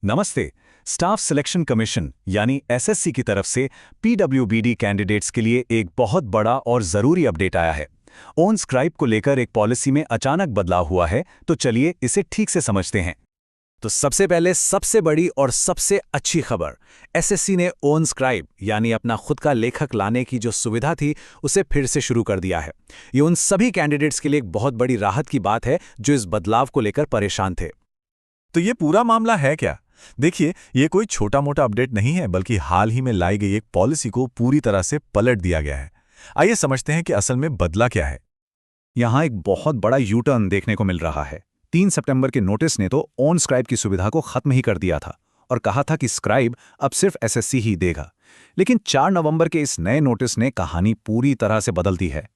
नमस्ते। Staff selection commission यानी SSC की तरफ से पीडब्ल्यूबीडी कैंडिडेट्स के लिए एक बहुत बड़ा और ज़रूरी अपडेट आया है। ऑन स्क्राइब को लेकर एक पॉलिसी में अचानक बदलाव हुआ है, तो चलिए इसे ठीक से समझते हैं। तो सबसे पहले सबसे बड़ी और सबसे अच्छी खबर, एसएससी ने ओन स्क्राइब यानी अपना खुद का लेखक लाने की जो सुविधा थी उसे फिर से शुरू कर दिया है। ये उन सभी कैंडिडेट्स के लिए एक बहुत बड़ी राहत की बात है जो इस बदलाव को लेकर परेशान थे। तो ये पूरा मामला है क्या? देखिए, ये कोई छोटा मोटा अपडेट नहीं है, बल्कि हाल ही में लाई गई एक पॉलिसी को पूरी तरह से पलट दिया गया है। आइए समझते हैं कि असल में बदला क्या है। यहाँ एक बहुत बड़ा यू टर्न देखने को मिल रहा है। 3 सितंबर के नोटिस ने तो ऑन स्क्राइब की सुविधा को खत्म ही कर दिया था और कहा था कि स्क्राइब अब सिर्फ एसएससी ही देगा। लेकिन 4 नवंबर के इस नए नोटिस ने कहानी पूरी तरह से बदल दी है।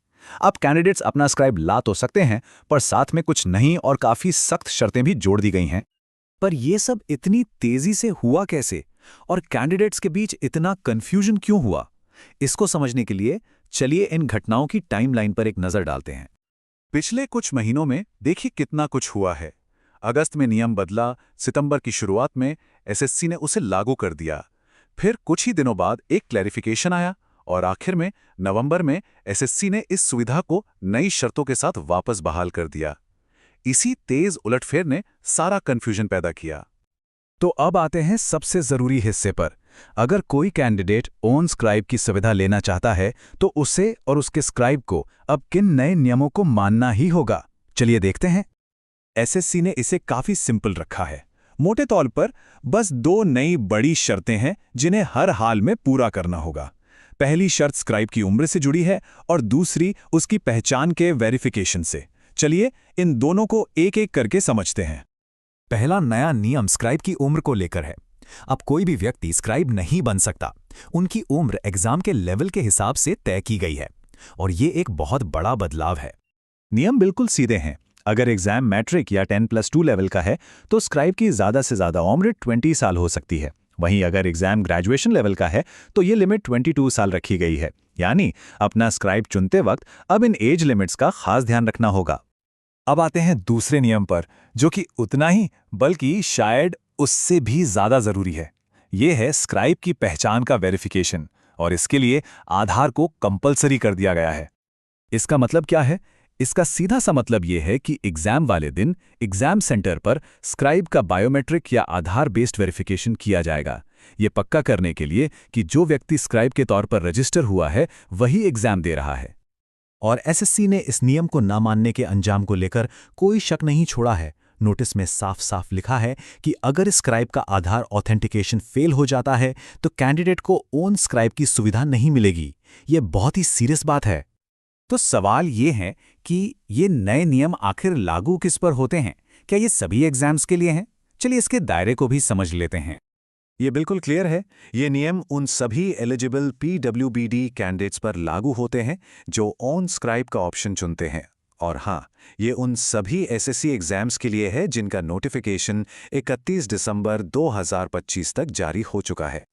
अब कैंडिडेट्स अपना स्क्राइब ला तो सकते हैं, पर साथ में कुछ नई और काफी सख्त शर्तें भी जोड़ दी गई हैं। पर यह सब इतनी तेजी से हुआ कैसे और कैंडिडेट्स के बीच इतना कंफ्यूजन क्यों हुआ? इसको समझने के लिए चलिए इन घटनाओं की टाइमलाइन पर एक नजर डालते हैं। पिछले कुछ महीनों में देखिए कितना कुछ हुआ है। अगस्त में नियम बदला, सितंबर की शुरुआत में एसएससी ने उसे लागू कर दिया। फिर कुछ ही दिनों बाद एक क्लैरिफिकेशन आया और आखिर में नवंबर में एसएससी ने इस सुविधा को नई शर्तों के साथ वापस बहाल कर दिया। इसी तेज उलटफेर ने सारा कंफ्यूजन पैदा किया। तो अब आते हैं सबसे जरूरी हिस्से पर। अगर कोई कैंडिडेट ऑन स्क्राइब की सुविधा लेना चाहता है, तो उसे और उसके स्क्राइब को अब किन नए नियमों को मानना ही होगा। चलिए देखते हैं। एसएससी ने इसे काफी सिंपल रखा है। मोटे तौर पर बस 2 नई बड़ी शर्तें हैं जिन्हें हर हाल में पूरा करना होगा। पहली शर्त स्क्राइब की उम्र से जुड़ी है और दूसरी उसकी पहचान के वेरिफिकेशन से। चलिए इन दोनों को एक एक करके समझते हैं। पहला नया नियम स्क्राइब की उम्र को लेकर है। अब कोई भी व्यक्ति स्क्राइब नहीं बन सकता। उनकी उम्र एग्जाम के लेवल के हिसाब से तय की गई है और ये एक बहुत बड़ा बदलाव है। नियम बिल्कुल सीधे हैं। अगर एग्जाम मैट्रिक या 10+2 लेवल का है, तो स्क्राइब की ज़्यादा से ज़्यादा उम्र 20 साल हो सकती है। वहीं अगर एग्जाम ग्रेजुएशन लेवल का है, तो ये लिमिट 22 साल रखी गई है। यानी अपना स्क्राइब चुनते वक्त अब इन एज लिमिट्स का खास ध्यान रखना होगा। अब आते हैं दूसरे नियम पर, जो कि उतना ही बल्कि शायद उससे भी ज्यादा जरूरी है। ये है स्क्राइब की पहचान का वेरिफिकेशन, और इसके लिए आधार को कंपलसरी कर दिया गया है। इसका मतलब क्या है? इसका सीधा सा मतलब ये है कि एग्जाम वाले दिन एग्जाम सेंटर पर स्क्राइब का बायोमेट्रिक या आधार बेस्ड वेरिफिकेशन किया जाएगा। ये पक्का करने के लिए कि जो व्यक्ति स्क्राइब के तौर पर रजिस्टर हुआ है वही एग्जाम दे रहा है। और एसएससी ने इस नियम को ना मानने के अंजाम को लेकर कोई शक नहीं छोड़ा है। नोटिस में साफ साफ लिखा है कि अगर स्क्राइब का आधार ऑथेंटिकेशन फेल हो जाता है तो कैंडिडेट को ओन स्क्राइब की सुविधा नहीं मिलेगी। ये बहुत ही सीरियस बात है। तो सवाल ये है कि ये नए नियम आखिर लागू किस पर होते हैं? क्या ये सभी एग्जाम्स के लिए हैं? चलिए इसके दायरे को भी समझ लेते हैं। ये बिल्कुल क्लियर है। ये नियम उन सभी एलिजिबल पीडब्ल्यूबीडी कैंडिडेट्स पर लागू होते हैं जो ऑन स्क्राइब का ऑप्शन चुनते हैं। और हाँ, ये उन सभी एसएससी एग्जाम्स के लिए है जिनका नोटिफिकेशन 31 दिसंबर 2025 तक जारी हो चुका है।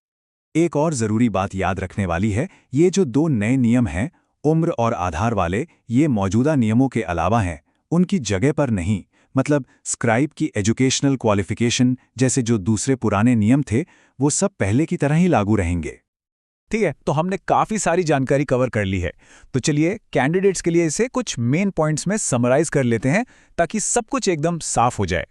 एक और ज़रूरी बात याद रखने वाली है, ये जो 2 नए नियम हैं, उम्र और आधार वाले, ये मौजूदा नियमों के अलावा हैं, उनकी जगह पर नहीं। मतलब स्क्राइब की एजुकेशनल क्वालिफिकेशन जैसे जो दूसरे पुराने नियम थे, वो सब पहले की तरह ही लागू रहेंगे। ठीक है, तो हमने काफी सारी जानकारी कवर कर ली है। तो चलिए कैंडिडेट्स के लिए इसे कुछ मेन पॉइंट्स में समराइज कर लेते हैं ताकि सब कुछ एकदम साफ हो जाए।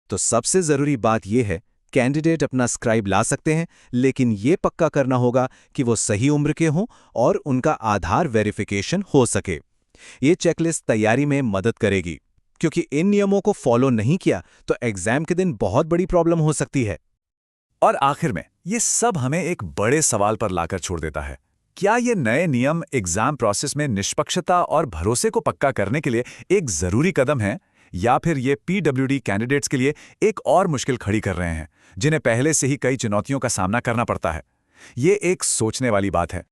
तो सबसे जरूरी बात यह है, कैंडिडेट अपना स्क्राइब ला सकते हैं, लेकिन ये पक्का करना होगा कि वो सही उम्र के हों और उनका आधार वेरिफिकेशन हो सके। ये चेकलिस्ट तैयारी में मदद करेगी, क्योंकि इन नियमों को फॉलो नहीं किया तो एग्जाम के दिन बहुत बड़ी प्रॉब्लम हो सकती है। और आखिर में ये सब हमें एक बड़े सवाल पर लाकर छोड़ देता है। क्या ये नए नियम एग्जाम प्रोसेस में निष्पक्षता और भरोसे को पक्का करने के लिए एक जरूरी कदम है, या फिर ये पीडब्ल्यूडी कैंडिडेट्स के लिए एक और मुश्किल खड़ी कर रहे हैं जिन्हें पहले से ही कई चुनौतियों का सामना करना पड़ता है? ये एक सोचने वाली बात है।